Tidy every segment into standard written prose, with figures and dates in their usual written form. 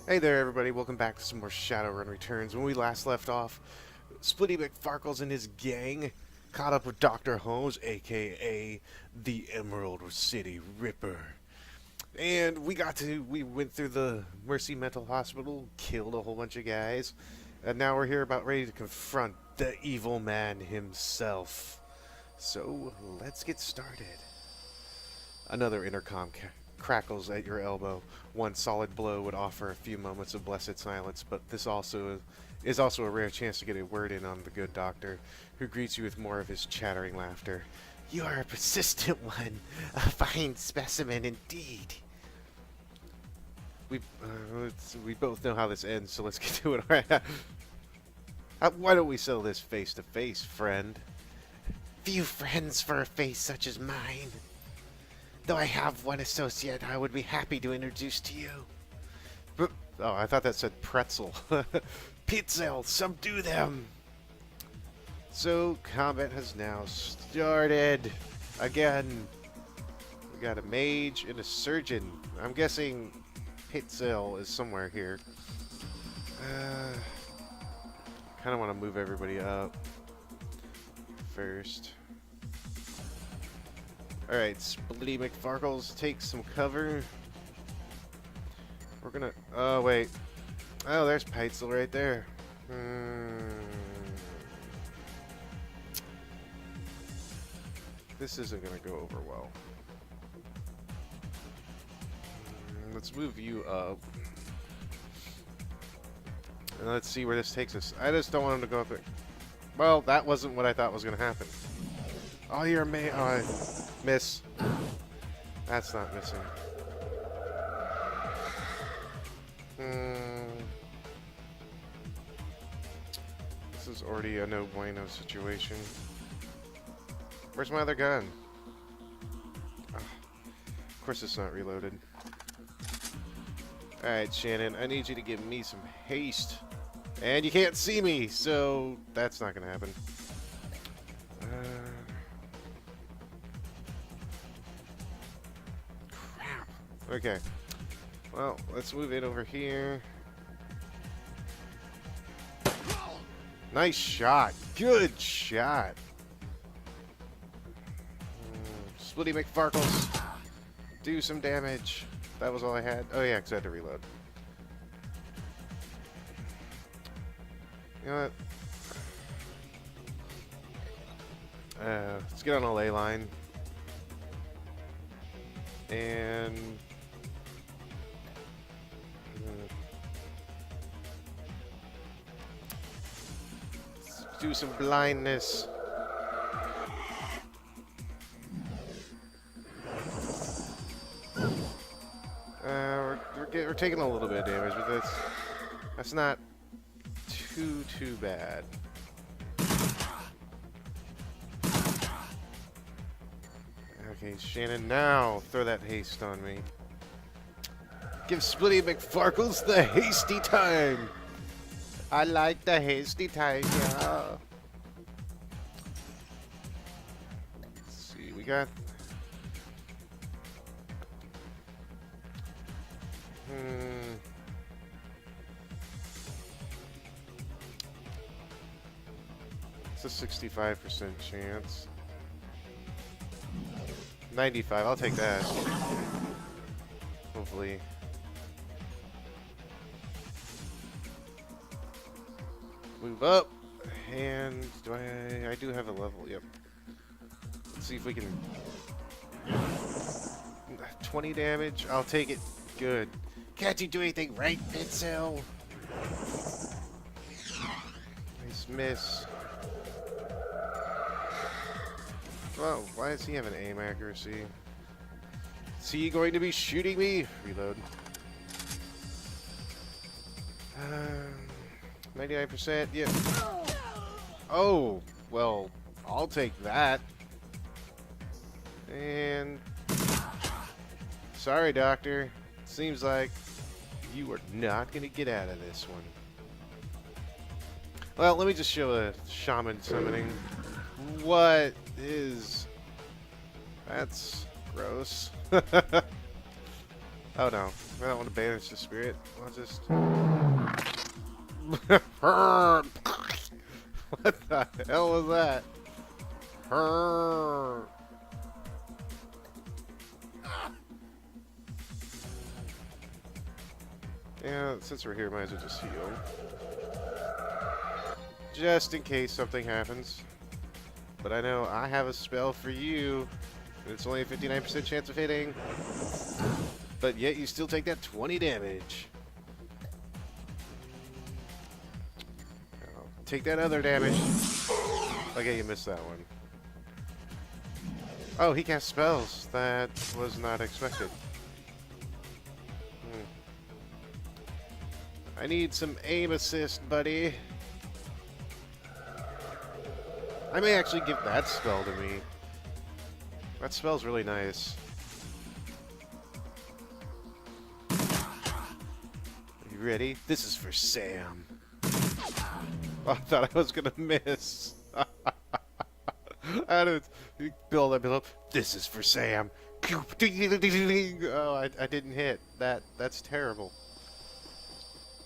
Hey there, everybody. Welcome back to some more Shadowrun Returns. When we last left off, Splitty Mcfarkles and his gang caught up with Dr. Holmes, a.k.a. the Emerald City Ripper. And we went through the Mercy Mental Hospital, killed a whole bunch of guys, and now we're here about ready to confront the evil man himself. So, let's get started. Another intercom crackles at your elbow. One solid blow would offer a few moments of blessed silence, but this is also a rare chance to get a word in on the good doctor, who greets you with more of his chattering laughter. You are a persistent one, a fine specimen indeed. We both know how this ends, so let's get to it. Why don't we settle this face to face, friend? Few friends for a face such as mine. Though I have one associate I would be happy to introduce to you. Oh, I thought that said pretzel. Pizzel, subdue them! So, combat has now started. Again. We got a mage and a surgeon. I'm guessing Pizzel is somewhere here. Kind of want to move everybody up first. Alright, Splitty Mcfarkles, take some cover. We're gonna... Oh, wait. Oh, there's Peitzel right there. This isn't gonna go over well. Let's move you up. And let's see where this takes us. I just don't want him to go up there. Well, that wasn't what I thought was gonna happen. Oh, you're a oh, miss. That's not missing. This is already a no bueno situation. Where's my other gun? Oh, of course it's not reloaded. Alright, Shannon, I need you to give me some haste. And you can't see me, so that's not gonna happen. Okay. Well, let's move it over here. Nice shot. Good shot. Splitty Mcfarkles. Do some damage. That was all I had. Oh yeah, because I had to reload. You know what? Let's get on a ley line. And... do some blindness. We're taking a little bit of damage, but that's not too bad. Okay, Shannon, now throw that haste on me. Give Splitty Mcfarkles the hasty time. I like the hasty time, yeah. Let's see, we got... It's a 65% chance. 95, I'll take that. Hopefully. Move up, and I do have a level, yep. Let's see if we can... 20 damage, I'll take it. Good. Can't you do anything right, Pizzel? Nice miss. Well, why does he have an aim accuracy? Is he going to be shooting me? Reload. 99%, yeah. Oh, well, I'll take that. And... sorry, Doctor. Seems like you are not going to get out of this one. Well, let me just show a shaman summoning. What is... that's gross. Oh no, I don't want to banish the spirit. I'll just... What the hell was that? Yeah, since we're here, might as well just heal. Just in case something happens. But I know I have a spell for you. And it's only a 59% chance of hitting. But yet you still take that 20 damage. Take that other damage. Okay, you missed that one. Oh, he casts spells. That was not expected. I need some aim assist, buddy. I may actually give that spell to me. That spell's really nice. Are you ready? This is for Sam. Oh, I thought I was gonna miss. I don't build up. This is for Sam. Oh, I didn't hit. That's terrible.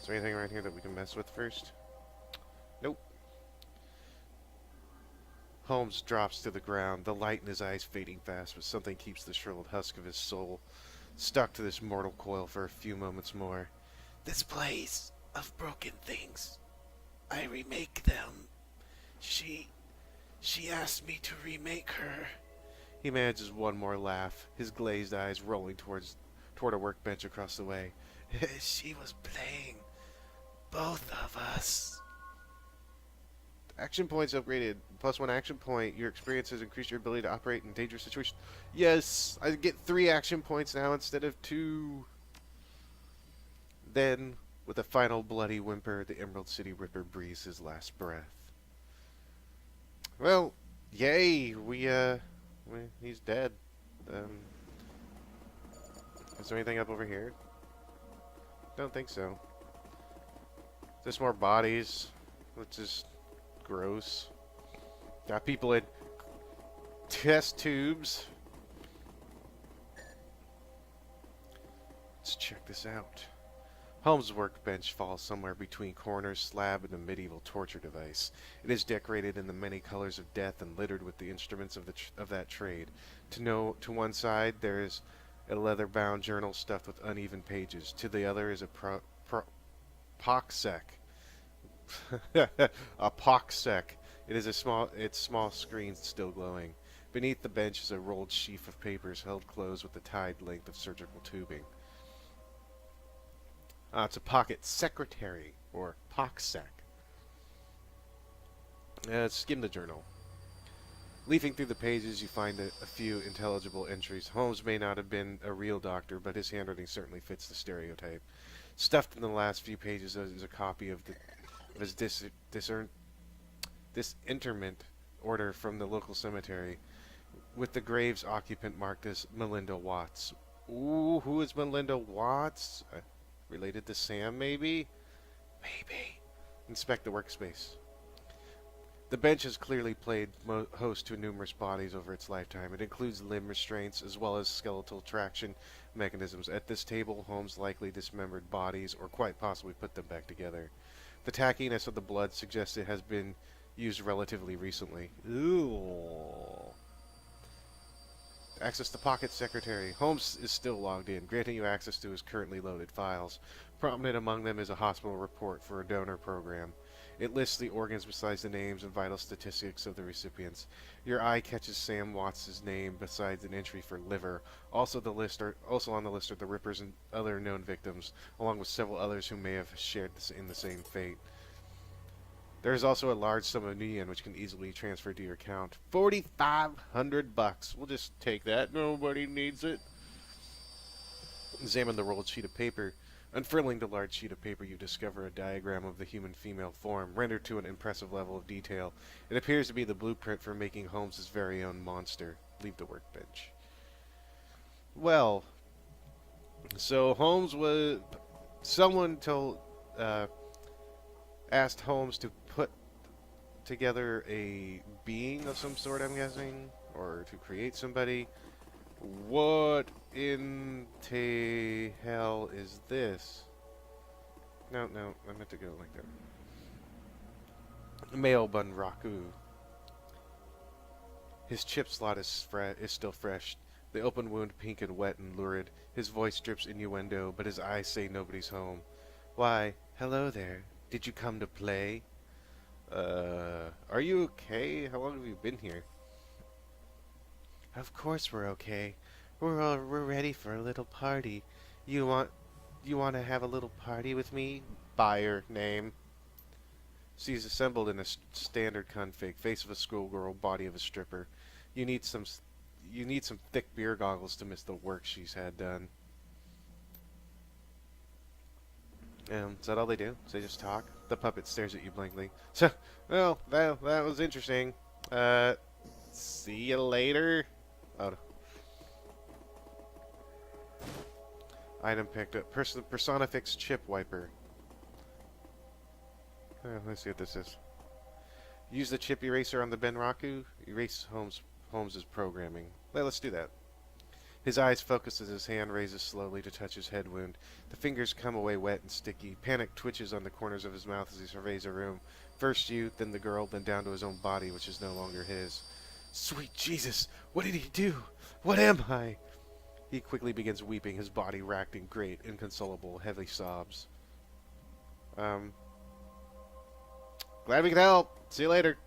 Is there anything around here that we can mess with first? Nope. Holmes drops to the ground, the light in his eyes fading fast, but something keeps the shriveled husk of his soul stuck to this mortal coil for a few moments more. This place of broken things. I remake them. She asked me to remake her. He manages one more laugh, his glazed eyes rolling toward a workbench across the way. She was playing both of us. Action points upgraded. +1 action point. Your experience has increased your ability to operate in dangerous situations. Yes, I get 3 action points now instead of 2. Then, with a final bloody whimper, the Emerald City Ripper breathes his last breath. Well, yay! He's dead. Is there anything up over here? Don't think so. Just more bodies, which is gross. Got people in test tubes. Let's check this out. Holmes' workbench falls somewhere between coroner's slab and a medieval torture device. It is decorated in the many colors of death and littered with the instruments of that trade. To one side, there is a leather-bound journal stuffed with uneven pages. To the other is a poxsec. A poxsec. It is its small screen still glowing. Beneath the bench is a rolled sheaf of papers held closed with a tied length of surgical tubing. It's a pocket secretary, or poxsec. Skim the journal. Leafing through the pages, you find a few intelligible entries. Holmes may not have been a real doctor, but his handwriting certainly fits the stereotype. Stuffed in the last few pages is a copy of his disinterment order from the local cemetery, with the grave's occupant marked as Melinda Watts. Ooh, who is Melinda Watts? Related to Sam, maybe? Maybe. Inspect the workspace. The bench has clearly played host to numerous bodies over its lifetime. It includes limb restraints as well as skeletal traction mechanisms. At this table, Holmes likely dismembered bodies or quite possibly put them back together. The tackiness of the blood suggests it has been used relatively recently. Ooh. Access the pocket secretary. Holmes is still logged in, granting you access to his currently loaded files. Prominent among them is a hospital report for a donor program. It lists the organs besides the names and vital statistics of the recipients. Your eye catches Sam Watts' name besides an entry for liver. Also on the list are the Rippers and other known victims, along with several others who may have shared in the same fate. There is also a large sum of yen which can easily transfer to your account. $4,500. We'll just take that. Nobody needs it. Examine the rolled sheet of paper. Unfurling the large sheet of paper, you discover a diagram of the human female form, rendered to an impressive level of detail. It appears to be the blueprint for making Holmes' very own monster. Leave the workbench. Well, so Holmes was... Someone asked Holmes to put together a being of some sort, I'm guessing, or to create somebody. What in te hell is this? No, no, I meant to go like that. Male Bunraku. His chip slot is still fresh. The open wound pink and wet and lurid. His voice drips innuendo, but his eyes say nobody's home. Why, hello there. Did you come to play? Are you okay? How long have you been here? Of course we're okay. We're ready for a little party. You want you want to have a little party with me? Buyer name. She's assembled in a standard config, face of a schoolgirl, body of a stripper. You need some you need some thick beer goggles to miss the work she's had done. Is that all they do? So they just talk? The puppet stares at you blankly. So, well, that was interesting. See you later. Oh. Item picked up. Personifix chip wiper. Let's see what this is. Use the chip eraser on the Benraku. Erase Holmes's programming. Well, let's do that. His eyes focus as his hand raises slowly to touch his head wound. The fingers come away wet and sticky. Panic twitches on the corners of his mouth as he surveys the room. First you, then the girl, then down to his own body, which is no longer his. Sweet Jesus! What did he do? What am I? He quickly begins weeping, his body racked in great, inconsolable, heavy sobs. Glad we could help. See you later.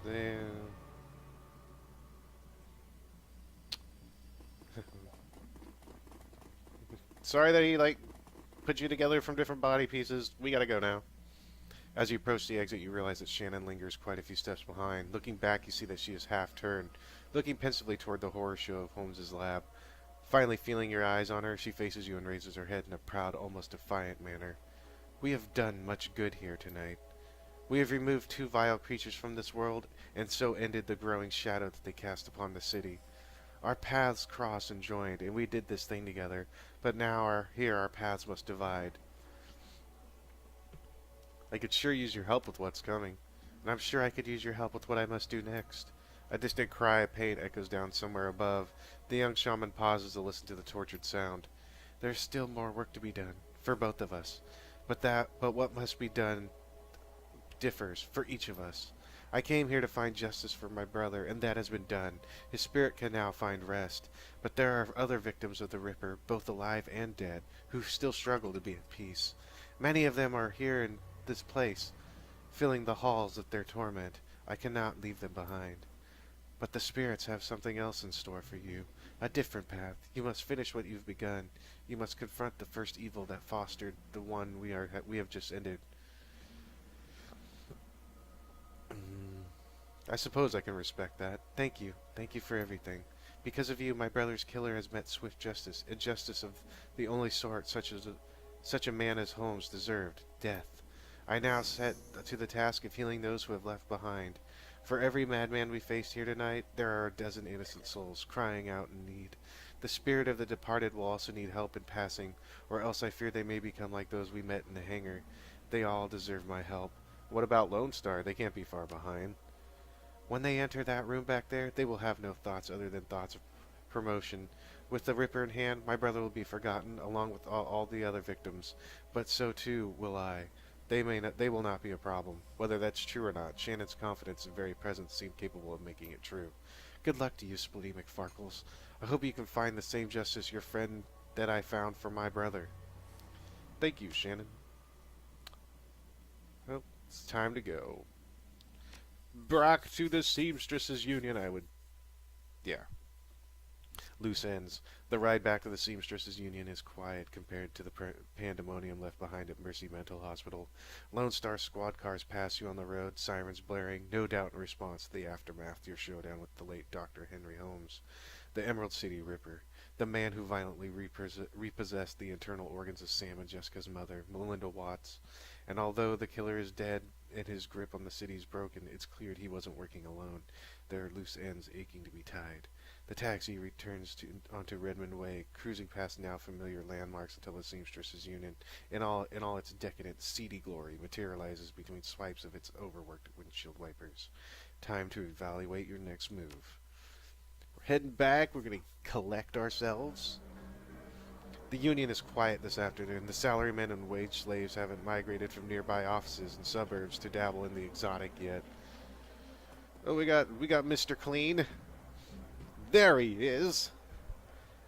Damn. Sorry that he, put you together from different body pieces. We gotta go now. As you approach the exit, you realize that Shannon lingers quite a few steps behind. Looking back, you see that she is half turned, looking pensively toward the horror show of Holmes's lab. Finally, feeling your eyes on her, she faces you and raises her head in a proud, almost defiant manner. We have done much good here tonight. We have removed 2 vile creatures from this world, and so ended the growing shadow that they cast upon the city. Our paths crossed and joined, and we did this thing together, but now here our paths must divide. I could sure use your help with what's coming, and I'm sure I could use your help with what I must do next. A distant cry of pain echoes down somewhere above. The young shaman pauses to listen to the tortured sound. There's still more work to be done, for both of us, but what must be done differs for each of us. I came here to find justice for my brother, and that has been done. His spirit can now find rest. But there are other victims of the Ripper, both alive and dead, who still struggle to be at peace. Many of them are here in this place, filling the halls of their torment. I cannot leave them behind. But the spirits have something else in store for you. A different path. You must finish what you've begun. You must confront the first evil that fostered the one we have just ended. I suppose I can respect that. Thank you. Thank you for everything. Because of you, my brother's killer has met swift justice, and justice of the only sort such a man as Holmes deserved, death. I now set to the task of healing those who have left behind. For every madman we faced here tonight, there are a dozen innocent souls crying out in need. The spirit of the departed will also need help in passing, or else I fear they may become like those we met in the hangar. They all deserve my help. What about Lone Star? They can't be far behind. When they enter that room back there, they will have no thoughts other than thoughts of promotion. With the Ripper in hand, my brother will be forgotten, along with all the other victims. But so too will I. They will not be a problem. Whether that's true or not, Shannon's confidence and very presence seem capable of making it true. Good luck to you, Splitty Mcfarkles. I hope you can find the same justice your friend that I found for my brother. Thank you, Shannon. Well, it's time to go. Back to the Seamstresses Union, yeah. Loose ends. The ride back to the Seamstresses Union is quiet compared to the pandemonium left behind at Mercy Mental Hospital. Lone Star squad cars pass you on the road, sirens blaring, no doubt in response to the aftermath to your showdown with the late Dr. Henry Holmes. The Emerald City Ripper, the man who violently repossessed the internal organs of Sam and Jessica's mother, Melinda Watts. And although the killer is dead and his grip on the city is broken, it's clear he wasn't working alone. There are loose ends aching to be tied. The taxi returns onto Redmond Way, cruising past now familiar landmarks until the seamstress's union, in all its decadent, seedy glory, materializes between swipes of its overworked windshield wipers. Time to evaluate your next move. We're heading back. We're going to collect ourselves. The union is quiet this afternoon. The salarymen and wage slaves haven't migrated from nearby offices and suburbs to dabble in the exotic yet. Oh, we got Mr. Clean. There he is.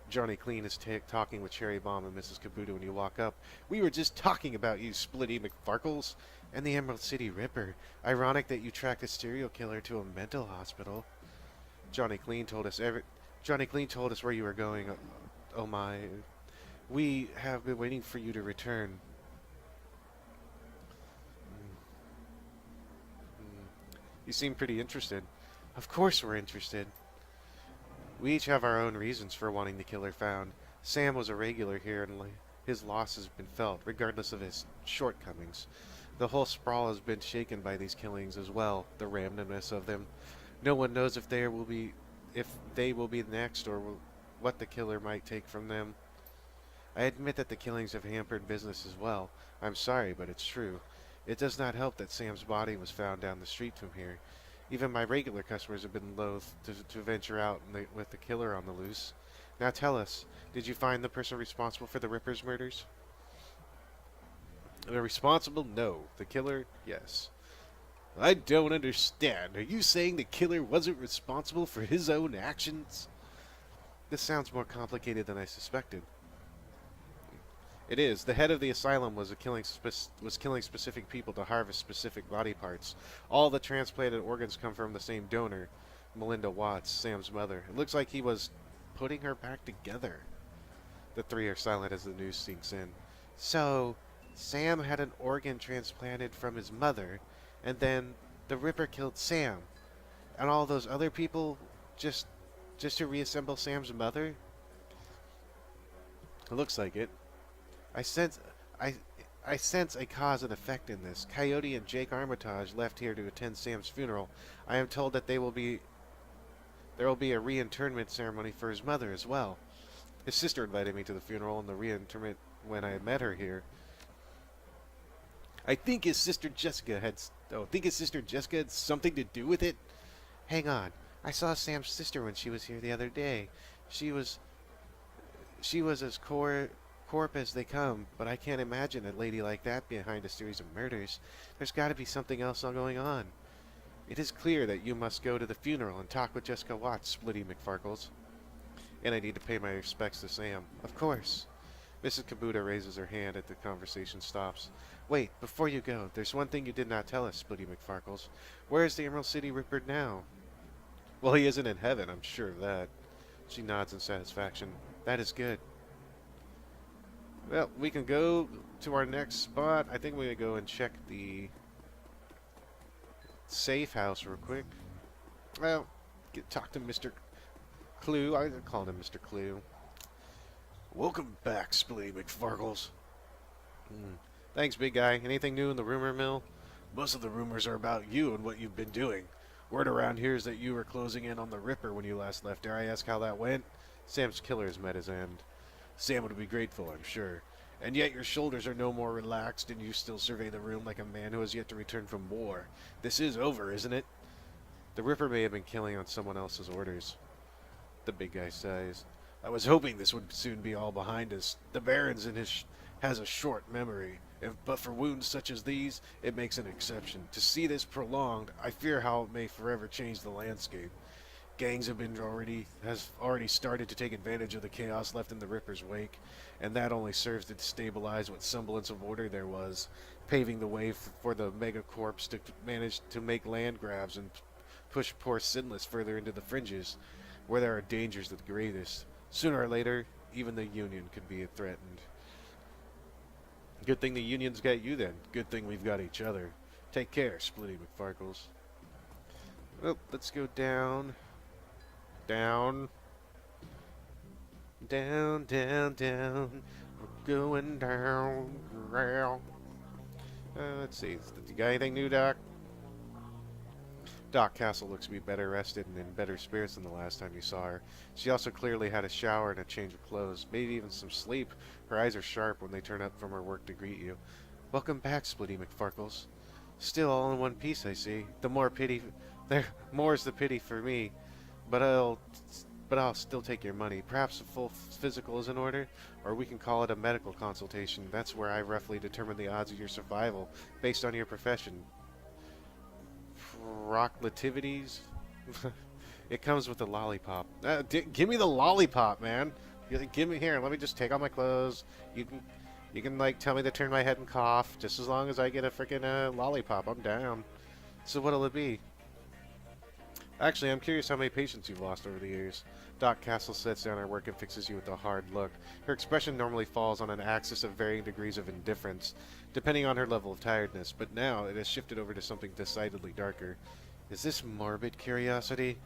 Johnny Clean is talking with Cherry Bomb and Mrs. Kabuto when you walk up. We were just talking about you, Splitty Mcfarkles, and the Emerald City Ripper. Ironic that you tracked a serial killer to a mental hospital. Johnny Clean told us where you were going. Oh my. We have been waiting for you to return. You seem pretty interested. Of course we're interested. We each have our own reasons for wanting the killer found. Sam was a regular here, and his loss has been felt, regardless of his shortcomings. The whole sprawl has been shaken by these killings as well, the randomness of them. No one knows if they will be next, or what the killer might take from them. I admit that the killings have hampered business as well. I'm sorry, but it's true. It does not help that Sam's body was found down the street from here. Even my regular customers have been loath to venture out with the killer on the loose. Now tell us, did you find the person responsible for the Ripper's murders? The responsible? No. The killer? Yes. I don't understand. Are you saying the killer wasn't responsible for his own actions? This sounds more complicated than I suspected. It is. The head of the asylum was killing specific people to harvest specific body parts. All the transplanted organs come from the same donor, Melinda Watts, Sam's mother. It looks like he was putting her back together. The three are silent as the news sinks in. So, Sam had an organ transplanted from his mother, and then the Ripper killed Sam. And all those other people just to reassemble Sam's mother? It looks like it. I sense a cause and effect in this. Coyote and Jake Armitage left here to attend Sam's funeral. I am told that there will be a reinterment ceremony for his mother as well. His sister invited me to the funeral and the reinterment when I met her here. I think his sister Jessica had something to do with it. Hang on. I saw Sam's sister when she was here the other day. She was as corp as they come, but I can't imagine a lady like that behind a series of murders. There's got to be something else going on. It is clear that you must go to the funeral and talk with Jessica Watts, Splitty Mcfarkles. And I need to pay my respects to Sam. Of course. Mrs. Kabuto raises her hand as the conversation stops. Wait, before you go, there's one thing you did not tell us, Splitty Mcfarkles. Where is the Emerald City Ripper now? Well, he isn't in heaven, I'm sure of that. She nods in satisfaction. That is good. Well, we can go to our next spot. I think we're going to go and check the safe house real quick. Well, talk to Mr. Clue. I called him Mr. Clue. Welcome back, Splitty Mcfarkles. Thanks, big guy. Anything new in the rumor mill? Most of the rumors are about you and what you've been doing. Word around here is that you were closing in on the Ripper when you last left. Dare I ask how that went? Sam's killer has met his end. Sam would be grateful, I'm sure. And yet your shoulders are no more relaxed and you still survey the room like a man who has yet to return from war. This is over, isn't it? The Ripper may have been killing on someone else's orders. The big guy sighs. I was hoping this would soon be all behind us. The Baron's has a short memory. But for wounds such as these, it makes an exception. To see this prolonged, I fear how it may forever change the landscape. Gangs have already started to take advantage of the chaos left in the Ripper's wake, and that only serves to destabilize what semblance of order there was, paving the way for the megacorps to manage to make land grabs and push poor Sinless further into the fringes, where there are dangers the greatest. Sooner or later, even the Union could be threatened. Good thing the Union's got you then. Good thing we've got each other. Take care, Splitty Mcfarkles. Well, let's go down. Down. Down, down, down. We're going down. Let's see. You got anything new, Doc? Doc Castle looks to be better rested and in better spirits than the last time you saw her. She also clearly had a shower and a change of clothes, maybe even some sleep. Her eyes are sharp when they turn up from her work to greet you. Welcome back, Splitty Mcfarkles. Still all in one piece, I see. The more pity, there, more's the pity for me. But I'll still take your money. Perhaps a full physical is in order, or we can call it a medical consultation. That's where I roughly determine the odds of your survival based on your profession. Proclivities? It comes with a lollipop. Give me the lollipop, man. Give me here. Let me just take off my clothes. You can like tell me to turn my head and cough. Just as long as I get a freaking lollipop, I'm down. So what'll it be? Actually, I'm curious how many patients you've lost over the years. Doc Castle sits down her work and fixes you with a hard look. Her expression normally falls on an axis of varying degrees of indifference, depending on her level of tiredness, but now it has shifted over to something decidedly darker. Is this morbid curiosity?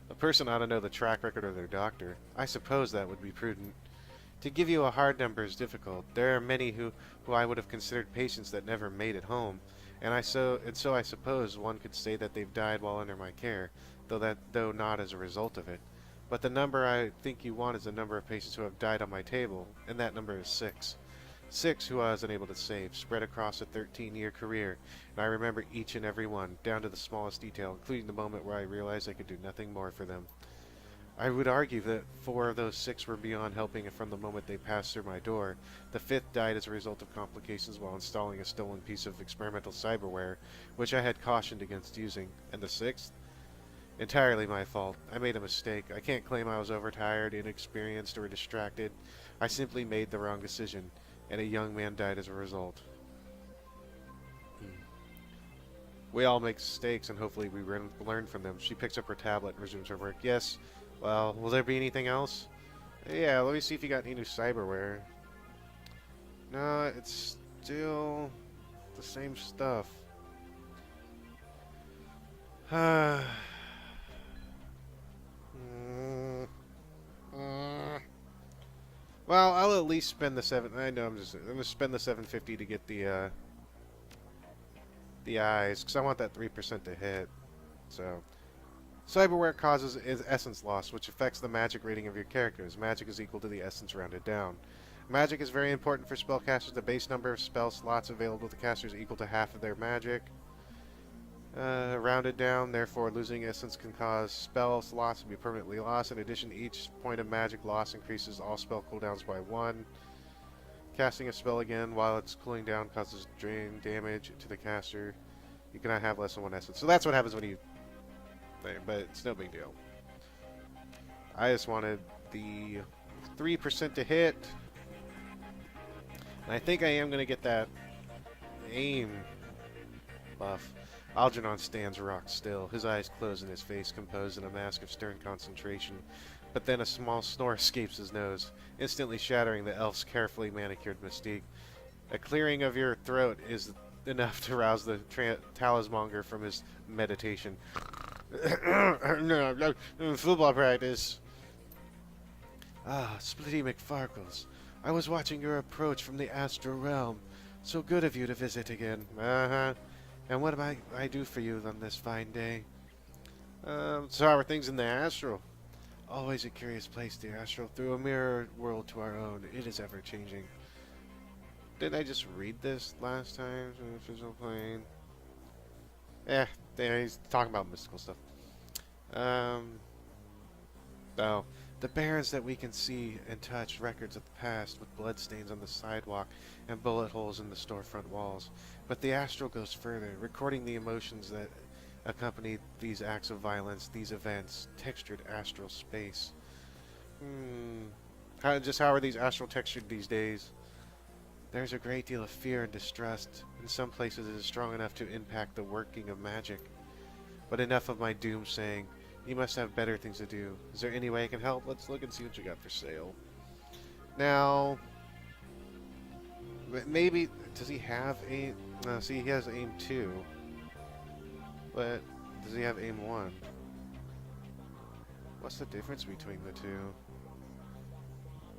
A person ought to know the track record of their doctor. I suppose that would be prudent. To give you a hard number is difficult. There are many who I would have considered patients that never made it home, and so I suppose one could say that they've died while under my care, though not as a result of it. But the number I think you want is the number of patients who have died on my table, and that number is 6. 6 who I was unable to save, spread across a 13-year career, and I remember each and every one, down to the smallest detail, including the moment where I realized I could do nothing more for them. I would argue that 4 of those 6 were beyond helping from the moment they passed through my door. The 5th died as a result of complications while installing a stolen piece of experimental cyberware, which I had cautioned against using. And the 6th? Entirely my fault. I made a mistake. I can't claim I was overtired, inexperienced, or distracted. I simply made the wrong decision, and a young man died as a result. We all make mistakes, and hopefully we learn from them. She picks up her tablet and resumes her work. Yes. Well, will there be anything else? Yeah, let me see if you got any new cyberware. No, it's still the same stuff. Well, I'll at least spend the I'm gonna spend the 750 to get the eyes, because I want that 3% to hit. So. Cyberware causes essence loss, which affects the magic rating of your characters. Magic is equal to the essence rounded down. Magic is very important for spellcasters. The base number of spell slots available to casters is equal to half of their magic. Rounded down, therefore losing essence can cause spell slots to be permanently lost. In addition, each point of magic loss increases all spell cooldowns by 1. Casting a spell again while it's cooling down causes drain damage to the caster. You cannot have less than 1 essence. So that's what happens when you... But it's no big deal. I just wanted the 3% to hit. And I think I am going to get that aim buff. Algernon stands rock still, his eyes closed and his face composed in a mask of stern concentration. But then a small snore escapes his nose, instantly shattering the elf's carefully manicured mystique. A clearing of your throat is enough to rouse the talismonger from his meditation. No, football practice. Ah, Splitty Mcfarkles. I was watching your approach from the astral realm. So good of you to visit again. Uh-huh. And what am I do for you on this fine day? So how are things in the astral? Always a curious place, the astral. Through a mirror world to our own, it is ever-changing. Didn't I just read this last time? Physical plane. Yeah, he's talking about mystical stuff. Oh, the barrens that we can see and touch, records of the past with bloodstains on the sidewalk and bullet holes in the storefront walls. But the astral goes further, recording the emotions that accompany these acts of violence, these events, textured astral space. How are these astral textured these days? There's a great deal of fear and distrust. In some places it is strong enough to impact the working of magic. But enough of my doomsaying. You must have better things to do. Is there any way I can help? Let's look and see what you got for sale. Now, maybe, does he have aim? No, see, he has aim 2. But, does he have aim 1? What's the difference between the two?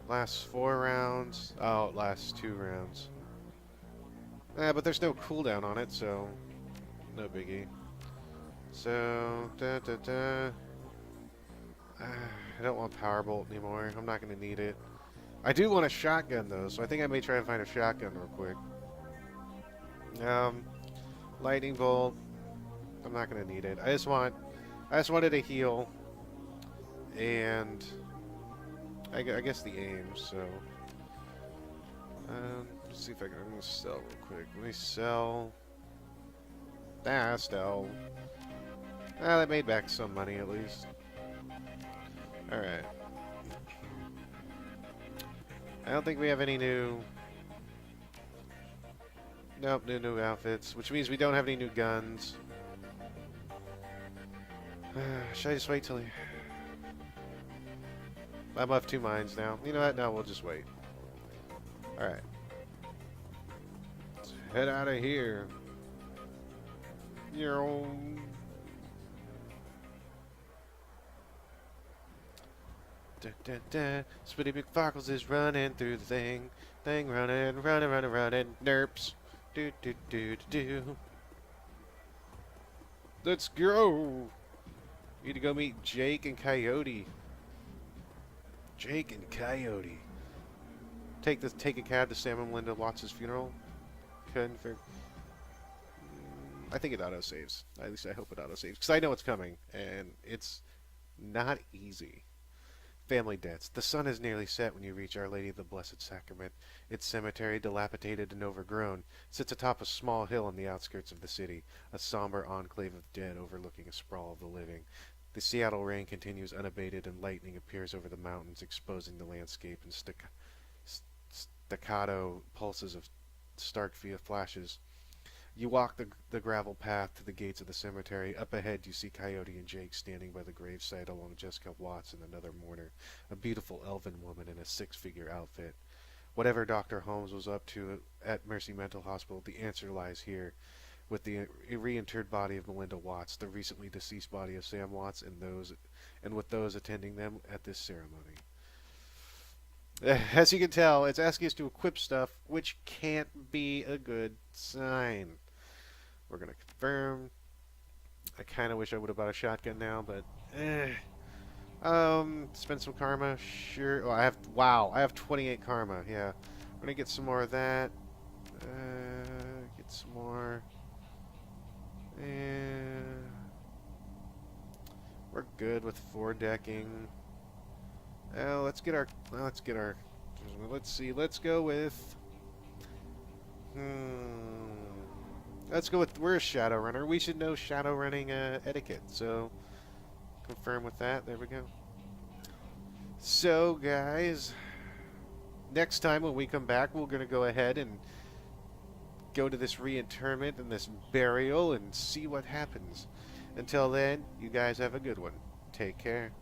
Lasts 4 rounds. Oh, it lasts 2 rounds. But there's no cooldown on it, so no biggie. So, I don't want Power Bolt anymore. I'm not going to need it. I do want a shotgun, though, so I think I may try and find a shotgun real quick. Lightning Bolt. I'm not going to need it. I just wanted a heal. And I guess the aim, so... let's see if I'm going to sell real quick. Let me sell... sell. That made back some money, at least. Alright. I don't think we have any new... Nope, new outfits, which means we don't have any new guns. Should I just wait till he... I'm of two minds now. You know what? No, we'll just wait. Alright. Let's head out of here. Splitty Mcfarkles is running through the thing. Running. Nerps. Do. Let's go. Need to go meet Jake and Coyote. Jake and Coyote. Take a cab to Sam and Melinda Watts' funeral. I think it auto-saves. At least I hope it auto-saves. Because I know it's coming. And it's not easy. Family debts. The sun is nearly set when you reach Our Lady of the Blessed Sacrament. Its cemetery, dilapidated and overgrown, sits atop a small hill on the outskirts of the city, a somber enclave of dead overlooking a sprawl of the living. The Seattle rain continues unabated, and lightning appears over the mountains, exposing the landscape in staccato pulses of stark flashes. You walk the gravel path to the gates of the cemetery. Up ahead, you see Coyote and Jake standing by the gravesite along Jessica Watts and another mourner, a beautiful elven woman in a six-figure outfit. Whatever Dr. Holmes was up to at Mercy Mental Hospital, the answer lies here, with the reinterred body of Melinda Watts, the recently deceased body of Sam Watts, and with those attending them at this ceremony. As you can tell, it's asking us to equip stuff, which can't be a good sign. We're going to confirm. I kind of wish I would have bought a shotgun now, but spend some karma, sure. Oh, I have 28 karma. Yeah, I'm gonna get some more of that. Get some more. And we're good with 4 decking. Let's see. Let's go with. We're a Shadowrunner. We should know Shadowrunning etiquette. So, confirm with that. There we go. So, guys, next time when we come back, we're going to go ahead and go to this reinterment and this burial and see what happens. Until then, you guys have a good one. Take care.